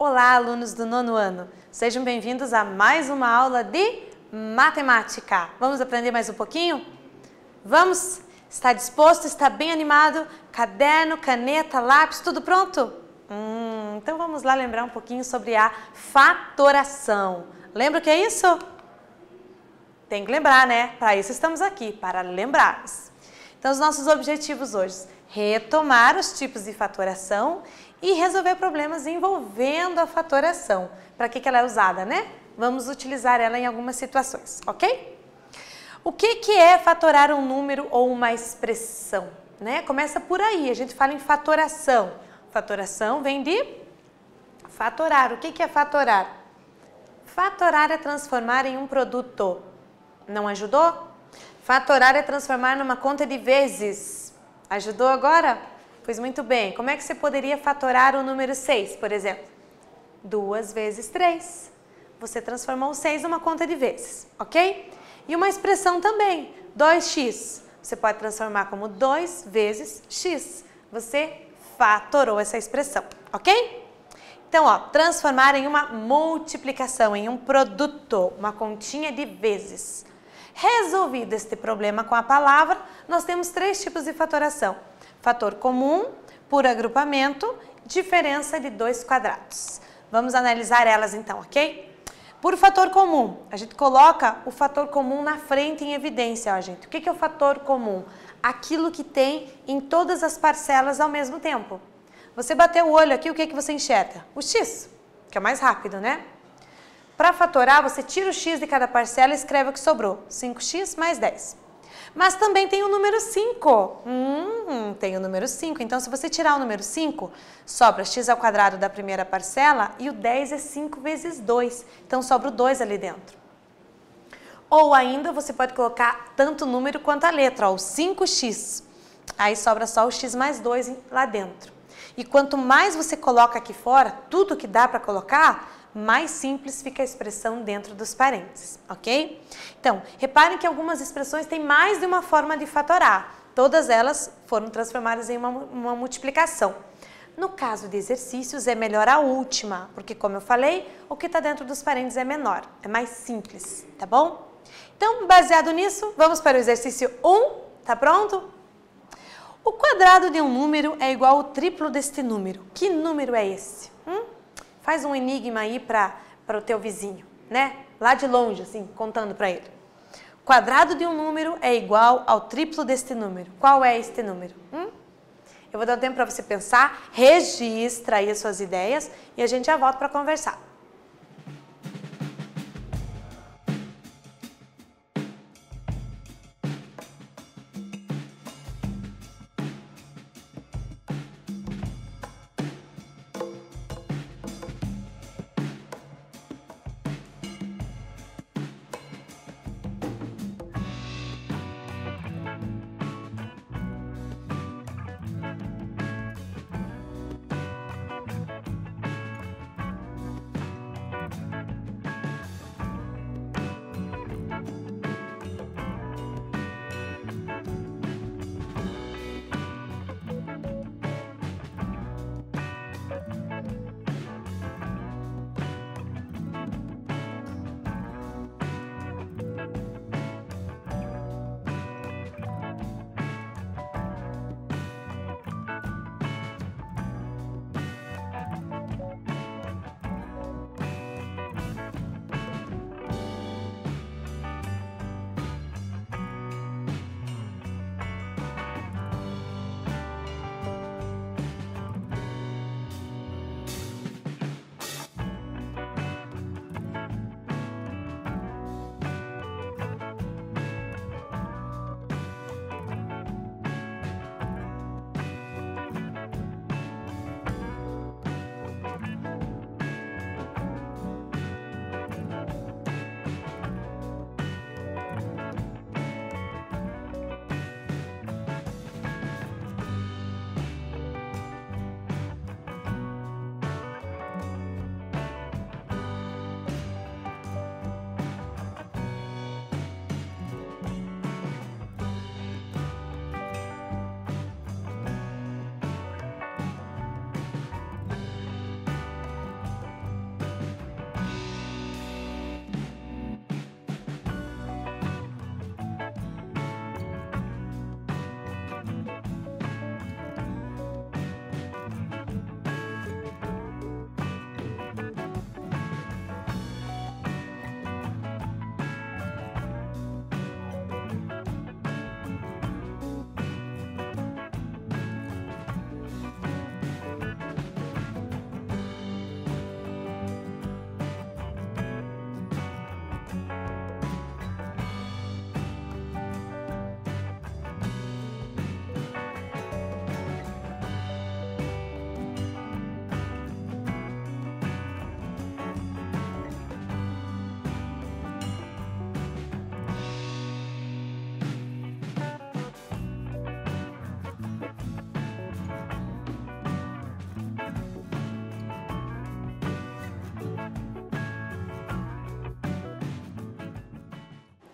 Olá, alunos do nono ano! Sejam bem-vindos a mais uma aula de matemática. Vamos aprender mais um pouquinho? Vamos? Está disposto? Está bem animado? Caderno, caneta, lápis, tudo pronto? Então vamos lá lembrar um pouquinho sobre a fatoração. Lembra o que é isso? Tem que lembrar, né? Para isso estamos aqui, para lembrarmos. Então os nossos objetivos hoje: retomar os tipos de fatoração e resolver problemas envolvendo a fatoração. Para que ela é usada, né? Vamos utilizar ela em algumas situações, ok? O que é fatorar um número ou uma expressão? Né? Começa por aí, a gente fala em fatoração. Fatoração vem de fatorar. O que é fatorar? Fatorar é transformar em um produto. Não ajudou? Fatorar é transformar numa conta de vezes. Ajudou agora? Pois muito bem. Como é que você poderia fatorar o número 6, por exemplo? 2 vezes 3. Você transformou o 6 numa conta de vezes, ok? E uma expressão também, 2x. Você pode transformar como 2 vezes x. Você fatorou essa expressão, ok? Então, ó, transformar em uma multiplicação, em um produto, uma continha de vezes. Resolvido este problema com a palavra, nós temos 3 tipos de fatoração. Fator comum, por agrupamento, diferença de 2 quadrados. Vamos analisar elas então, ok? Por fator comum, a gente coloca o fator comum na frente em evidência, ó, gente. O que é o fator comum? Aquilo que tem em todas as parcelas ao mesmo tempo. Você bateu o olho aqui, o que você enxerga? O x, que é mais rápido, né? Para fatorar, você tira o x de cada parcela e escreve o que sobrou. 5x mais 10. Mas também tem o número 5. Tem o número 5. Então, se você tirar o número 5, sobra x ao quadrado da primeira parcela e o 10 é 5 vezes 2. Então, sobra o 2 ali dentro. Ou ainda, você pode colocar tanto o número quanto a letra, ó, o 5x. Aí sobra só o x mais 2 lá dentro. E quanto mais você coloca aqui fora, tudo que dá para colocar, mais simples fica a expressão dentro dos parênteses, ok? Então, reparem que algumas expressões têm mais de uma forma de fatorar. Todas elas foram transformadas em uma multiplicação. No caso de exercícios, é melhor a última, porque, como eu falei, o que está dentro dos parênteses é menor, é mais simples, tá bom? Então, baseado nisso, vamos para o exercício 1, tá pronto? O quadrado de um número é igual ao triplo deste número. Que número é esse? Faz um enigma aí para o teu vizinho, né? Lá de longe, assim, contando para ele. O quadrado de um número é igual ao triplo deste número. Qual é este número? Eu vou dar um tempo para você pensar, registra aí as suas ideias e a gente já volta para conversar.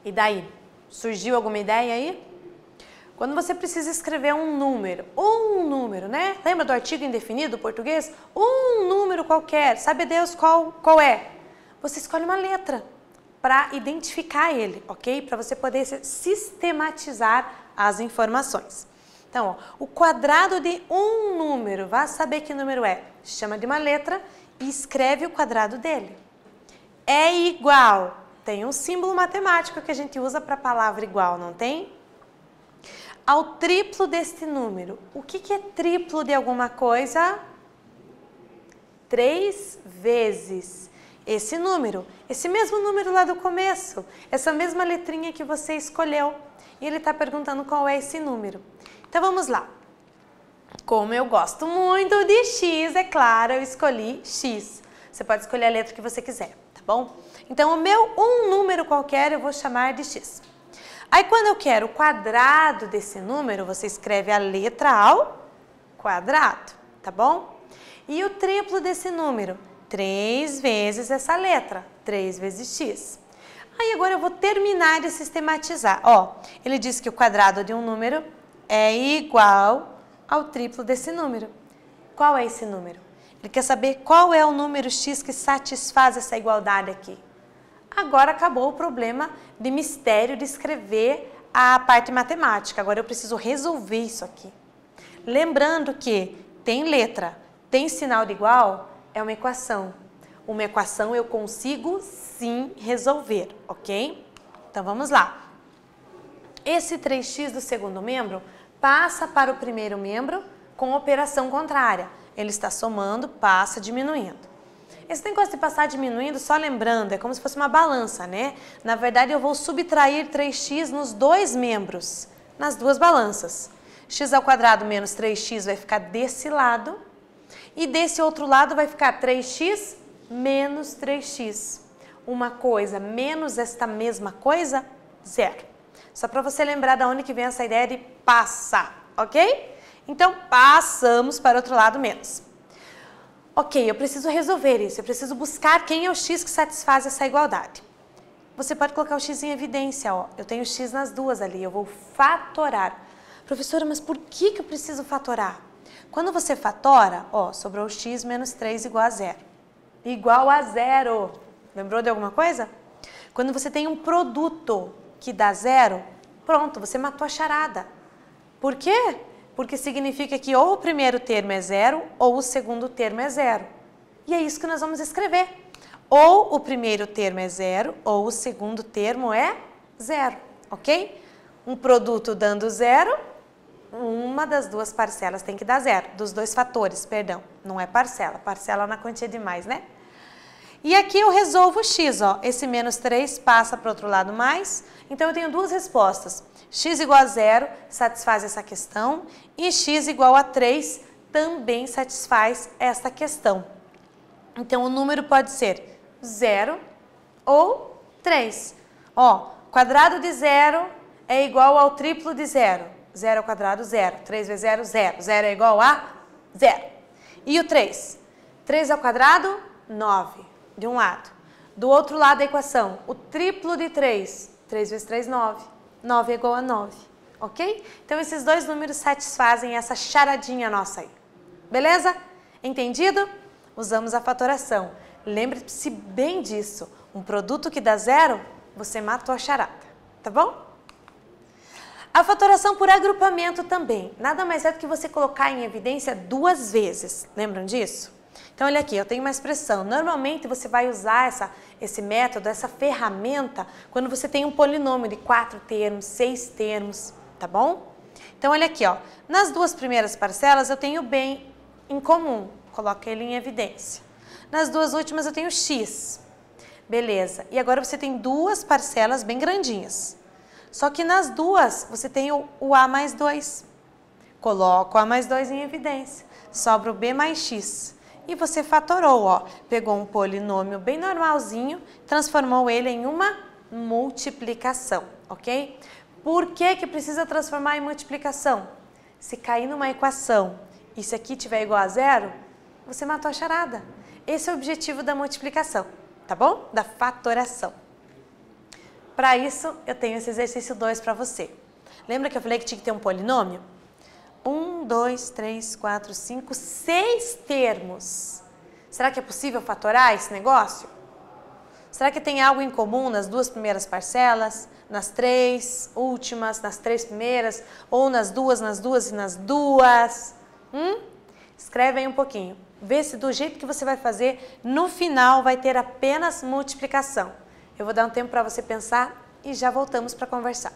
E daí? Surgiu alguma ideia aí? Quando você precisa escrever um número, né? Lembra do artigo indefinido do português? Um número qualquer, sabe Deus qual é? Você escolhe uma letra para identificar ele, ok? Para você poder sistematizar as informações. Então, ó, o quadrado de um número, vá saber que número é. Chama de uma letra e escreve o quadrado dele. É igual. Tem um símbolo matemático que a gente usa para a palavra igual, não tem? Ao triplo deste número. O que é triplo de alguma coisa? 3 vezes esse número. Esse mesmo número lá do começo. Essa mesma letrinha que você escolheu. E ele está perguntando qual é esse número. Então vamos lá. Como eu gosto muito de X, é claro, eu escolhi X. Você pode escolher a letra que você quiser, tá bom? Então um número qualquer eu vou chamar de X. Aí quando eu quero o quadrado desse número, você escreve a letra ao quadrado, tá bom? E o triplo desse número? 3 vezes essa letra, 3 vezes X. Aí agora eu vou terminar de sistematizar. Ó, ele diz que o quadrado de um número é igual ao triplo desse número. Qual é esse número? Ele quer saber qual é o número X que satisfaz essa igualdade aqui. Agora acabou o problema de mistério de escrever a parte matemática. Agora eu preciso resolver isso aqui. Lembrando que tem letra, tem sinal de igual, é uma equação. Uma equação eu consigo sim resolver, ok? Então vamos lá. Esse 3x do segundo membro passa para o primeiro membro com operação contrária. Ele está somando, passa diminuindo. Esse negócio de passar diminuindo, só lembrando, é como se fosse uma balança, né? Na verdade, eu vou subtrair 3x nos dois membros, nas duas balanças. X ao quadrado menos 3x vai ficar desse lado, e desse outro lado vai ficar 3x menos 3x. Uma coisa menos esta mesma coisa, zero. Só para você lembrar de onde que vem essa ideia de passar, ok? Então, passamos para o outro lado menos. Ok, eu preciso resolver isso, eu preciso buscar quem é o x que satisfaz essa igualdade. Você pode colocar o x em evidência, ó. Eu tenho x nas duas ali, eu vou fatorar. Professora, mas por que eu preciso fatorar? Quando você fatora, ó, sobrou x menos 3 igual a zero. Igual a zero. Lembrou de alguma coisa? Quando você tem um produto que dá zero, pronto, você matou a charada. Por quê? Porque significa que ou o primeiro termo é zero ou o segundo termo é zero. E é isso que nós vamos escrever. Ou o primeiro termo é zero ou o segundo termo é zero, ok? Um produto dando zero, uma das duas parcelas tem que dar zero. Dos dois fatores, perdão, não é parcela. Parcela na quantia de mais, né? E aqui eu resolvo o x, ó. Esse menos 3 passa para o outro lado mais. Então eu tenho duas respostas. X igual a zero satisfaz essa questão e x igual a 3 também satisfaz esta questão. Então o número pode ser 0 ou 3. Ó, quadrado de 0 é igual ao triplo de 0. 0 ao quadrado, 0. 3 vezes 0, 0. 0 é igual a 0. E o 3? 3 ao quadrado, 9. De um lado. Do outro lado da equação, o triplo de 3. 3 vezes 3, 9. 9 é igual a 9, ok? Então, esses dois números satisfazem essa charadinha nossa aí. Beleza? Entendido? Usamos a fatoração. Lembre-se bem disso. Um produto que dá zero, você matou a charada, tá bom? A fatoração por agrupamento também. Nada mais é do que você colocar em evidência duas vezes. Lembram disso? Então, olha aqui, eu tenho uma expressão. Normalmente, você vai usar esse método, essa ferramenta, quando você tem um polinômio de 4 termos, 6 termos, tá bom? Então, olha aqui, ó. Nas duas primeiras parcelas, eu tenho bem em comum. Coloca ele em evidência. Nas duas últimas, eu tenho x. Beleza. E agora, você tem duas parcelas bem grandinhas. Só que nas duas, você tem o a mais 2. Coloco o a mais 2 em evidência. Sobra o b mais x. E você fatorou, ó, pegou um polinômio bem normalzinho, transformou ele em uma multiplicação, ok? Por que precisa transformar em multiplicação? Se cair numa equação e se aqui tiver igual a zero, você matou a charada. Esse é o objetivo da multiplicação, tá bom? Da fatoração. Para isso, eu tenho esse exercício 2 para você. Lembra que eu falei que tinha que ter um polinômio? 1, 2, 3, 4, 5, 6 termos. Será que é possível fatorar esse negócio? Será que tem algo em comum nas 2 primeiras parcelas, nas 3 últimas, nas 3 primeiras, ou nas 2 e nas 2? Escreve aí um pouquinho. Vê se do jeito que você vai fazer, no final vai ter apenas multiplicação. Eu vou dar um tempo para você pensar e já voltamos para conversar.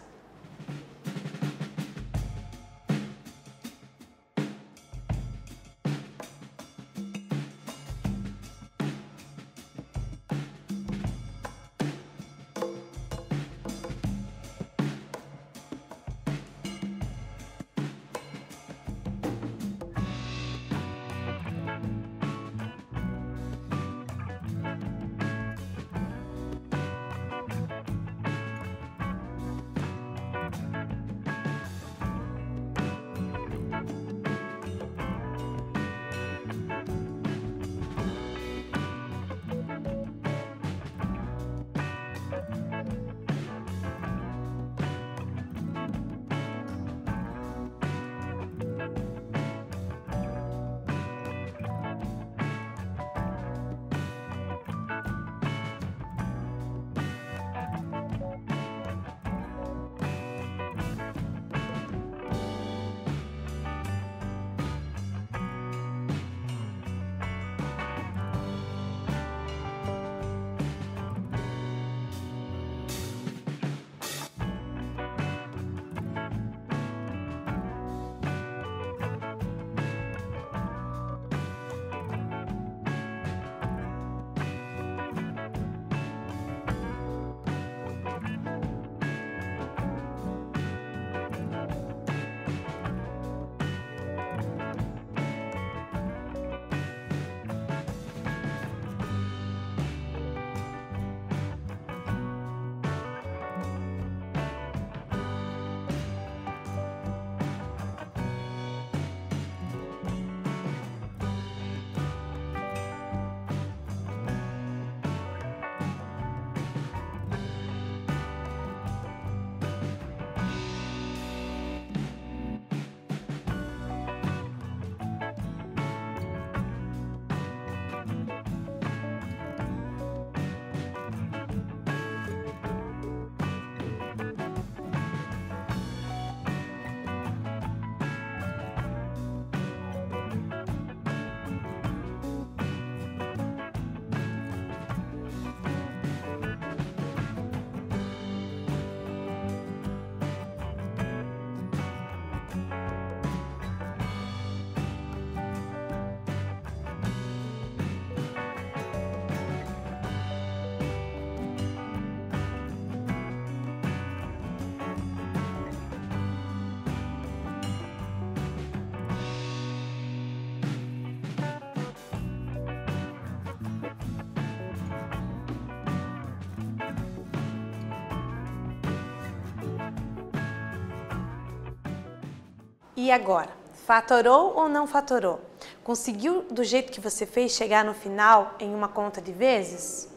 E agora? Fatorou ou não fatorou? Conseguiu, do jeito que você fez, chegar no final em uma conta de vezes?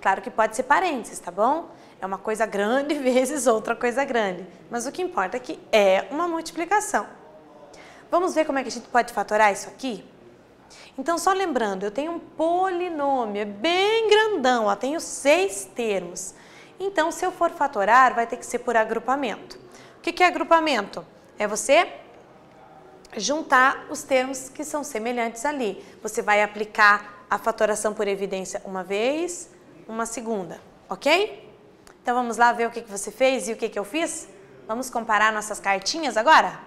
Claro que pode ser parênteses, tá bom? É uma coisa grande vezes outra coisa grande. Mas o que importa é que é uma multiplicação. Vamos ver como é que a gente pode fatorar isso aqui? Então, só lembrando, eu tenho um polinômio, é bem grandão, ó, tenho 6 termos. Então, se eu for fatorar, vai ter que ser por agrupamento. O que é agrupamento? É você juntar os termos que são semelhantes ali. Você vai aplicar a fatoração por evidência uma vez, uma segunda, ok? Então, vamos lá ver o que você fez e o que eu fiz? Vamos comparar nossas cartinhas agora?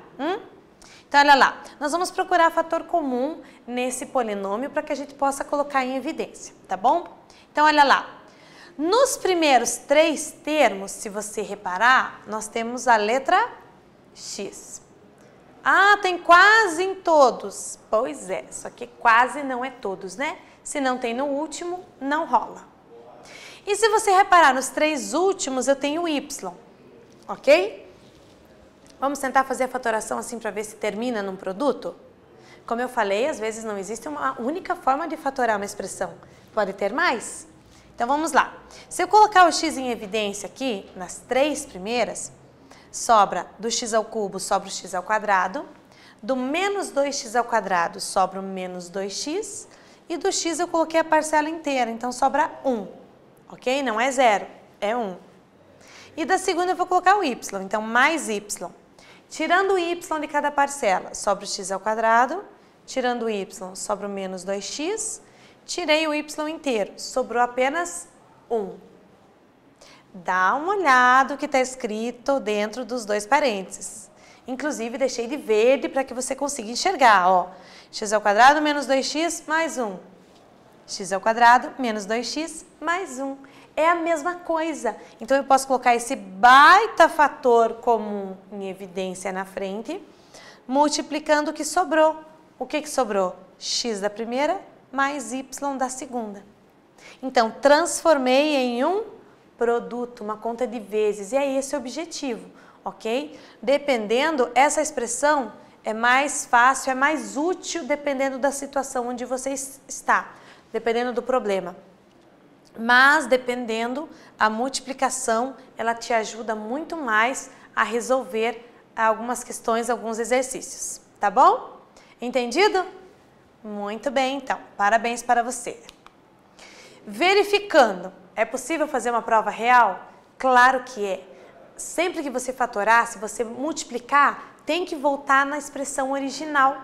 Então, olha lá, nós vamos procurar fator comum nesse polinômio para que a gente possa colocar em evidência, tá bom? Então, olha lá, nos primeiros 3 termos, se você reparar, nós temos a letra X. Ah, tem quase em todos. Pois é, só que quase não é todos, né? Se não tem no último, não rola. E se você reparar, nos 3 últimos eu tenho Y, ok? Vamos tentar fazer a fatoração assim para ver se termina num produto? Como eu falei, às vezes não existe uma única forma de fatorar uma expressão. Pode ter mais? Então vamos lá. Se eu colocar o x em evidência aqui, nas 3 primeiras, sobra do x ao cubo, sobra o x ao quadrado. Do menos 2x ao quadrado sobra o menos 2x. E do x eu coloquei a parcela inteira, então sobra 1. Ok? Não é 0, é 1. E da segunda eu vou colocar o y, então mais y. Tirando o y de cada parcela, sobra o x ao quadrado. Tirando o y, sobra o menos 2x. Tirei o y inteiro, sobrou apenas 1. Dá uma olhada no que está escrito dentro dos 2 parênteses. Inclusive, deixei de verde para que você consiga enxergar, ó. X ao quadrado menos 2x mais 1. X ao quadrado menos 2x mais 1. É a mesma coisa. Então, eu posso colocar esse baita fator comum em evidência na frente, multiplicando o que sobrou. O que sobrou? X da primeira mais y da segunda. Então, transformei em um produto, uma conta de vezes. E é esse o objetivo, ok? Dependendo, essa expressão é mais fácil, é mais útil dependendo da situação onde você está, dependendo do problema. Mas, dependendo, a multiplicação, ela te ajuda muito mais a resolver algumas questões, alguns exercícios. Tá bom? Entendido? Muito bem, então. Parabéns para você. Verificando. É possível fazer uma prova real? Claro que é. Sempre que você fatorar, se você multiplicar, tem que voltar na expressão original.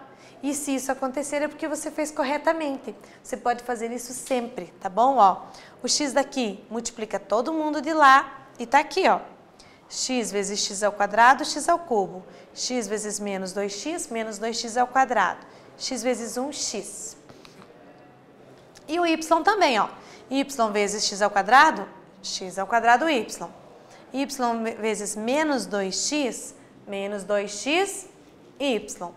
E se isso acontecer é porque você fez corretamente. Você pode fazer isso sempre, tá bom? Ó, o x daqui multiplica todo mundo de lá e tá aqui, ó. X vezes x ao quadrado, x ao cubo. X vezes menos 2x, menos 2x ao quadrado. X vezes 1, x. E o y também, ó. Y vezes x ao quadrado, y. Y vezes menos 2x, menos 2x, y.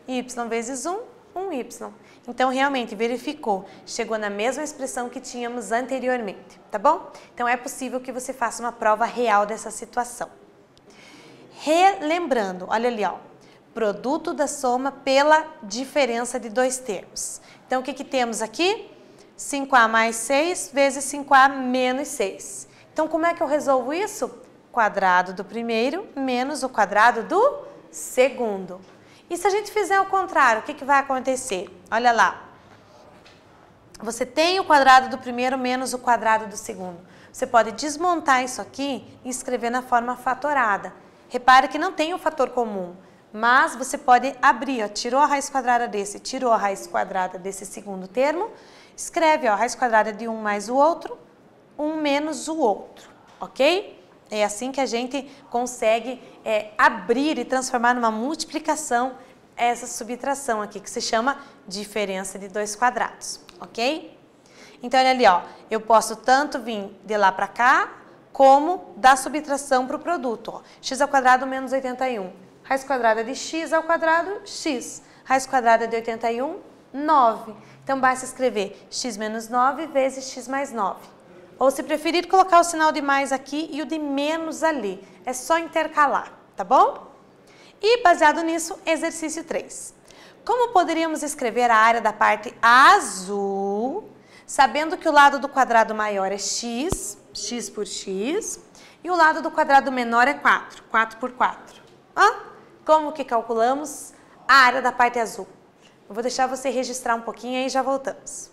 Y vezes 1, 1y. Então, realmente, verificou. Chegou na mesma expressão que tínhamos anteriormente, tá bom? Então, é possível que você faça uma prova real dessa situação. Relembrando, olha ali, ó. Produto da soma pela diferença de 2 termos. Então, o que temos aqui? 5a mais 6 vezes 5a menos 6. Então, como é que eu resolvo isso? Quadrado do primeiro menos o quadrado do segundo. E se a gente fizer o contrário, o que vai acontecer? Olha lá. Você tem o quadrado do primeiro menos o quadrado do segundo. Você pode desmontar isso aqui e escrever na forma fatorada. Repare que não tem o fator comum. Mas você pode abrir, ó, tirou a raiz quadrada desse, tirou a raiz quadrada desse segundo termo, escreve, ó, a raiz quadrada de um mais o outro, um menos o outro, ok? É assim que a gente consegue abrir e transformar numa multiplicação essa subtração aqui, que se chama diferença de 2 quadrados, ok? Então, olha ali, ó, eu posso tanto vir de lá para cá, como da subtração para o produto, ó. X ao quadrado menos 81. Raiz quadrada de x ao quadrado, x. Raiz quadrada de 81, 9. Então, basta escrever x menos 9 vezes x mais 9. Ou, se preferir, colocar o sinal de mais aqui e o de menos ali. É só intercalar, tá bom? E, baseado nisso, exercício 3. Como poderíamos escrever a área da parte azul, sabendo que o lado do quadrado maior é x, x por x, e o lado do quadrado menor é 4, 4 por 4. Como que calculamos a área da parte azul? Eu vou deixar você registrar um pouquinho aí e já voltamos.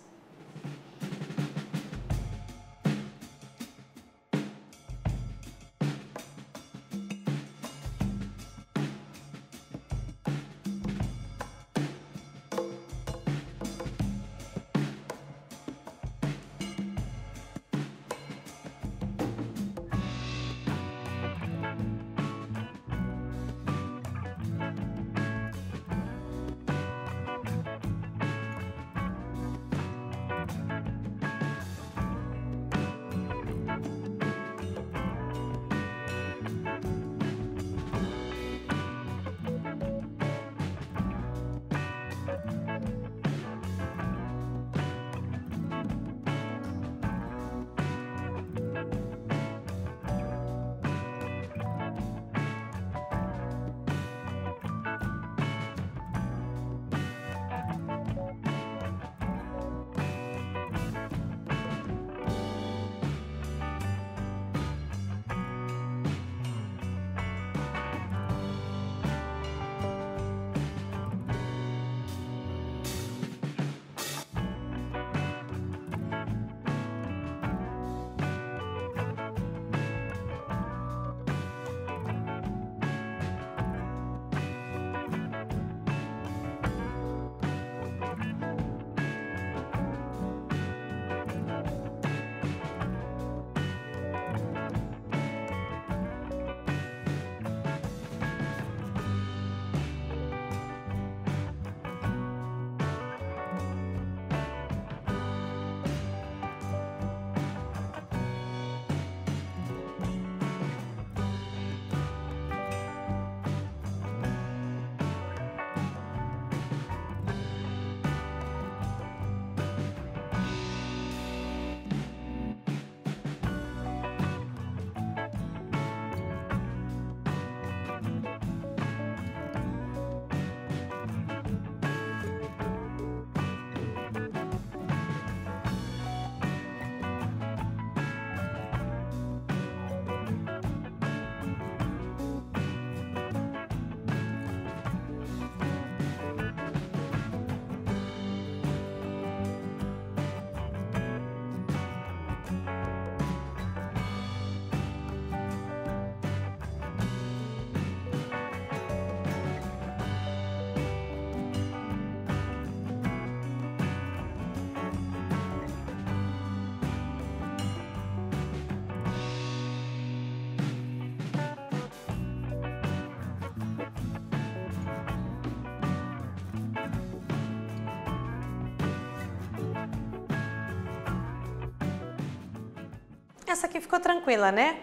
Essa aqui ficou tranquila, né?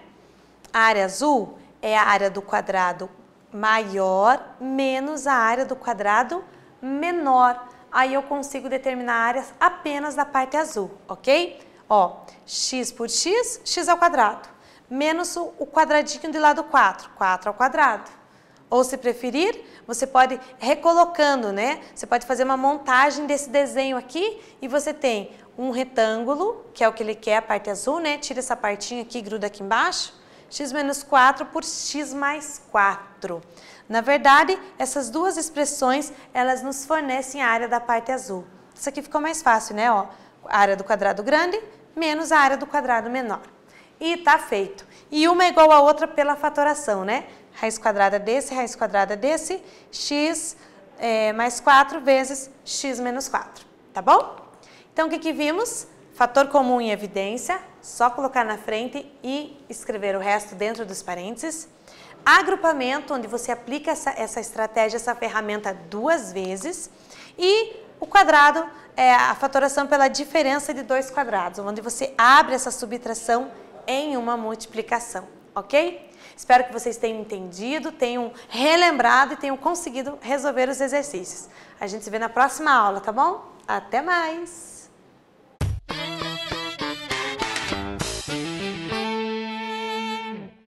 A área azul é a área do quadrado maior menos a área do quadrado menor. Aí eu consigo determinar a área apenas da parte azul, ok? Ó, x por x, x ao quadrado, menos o quadradinho do lado 4, 4 ao quadrado. Ou, se preferir, você pode recolocando, né? Você pode fazer uma montagem desse desenho aqui e você tem um retângulo, que é o que ele quer, a parte azul, né? Tira essa partinha aqui, gruda aqui embaixo. X menos 4 por x mais 4. Na verdade, essas duas expressões, elas nos fornecem a área da parte azul. Isso aqui ficou mais fácil, né? Ó, a área do quadrado grande menos a área do quadrado menor. E tá feito. E uma é igual a outra pela fatoração, né? Raiz quadrada desse, x mais 4 vezes x menos 4, tá bom? Então, o que vimos? Fator comum em evidência, só colocar na frente e escrever o resto dentro dos parênteses. Agrupamento, onde você aplica essa estratégia, essa ferramenta 2 vezes. E o quadrado é a fatoração pela diferença de 2 quadrados, onde você abre essa subtração em uma multiplicação, ok? Espero que vocês tenham entendido, tenham relembrado e tenham conseguido resolver os exercícios. A gente se vê na próxima aula, tá bom? Até mais!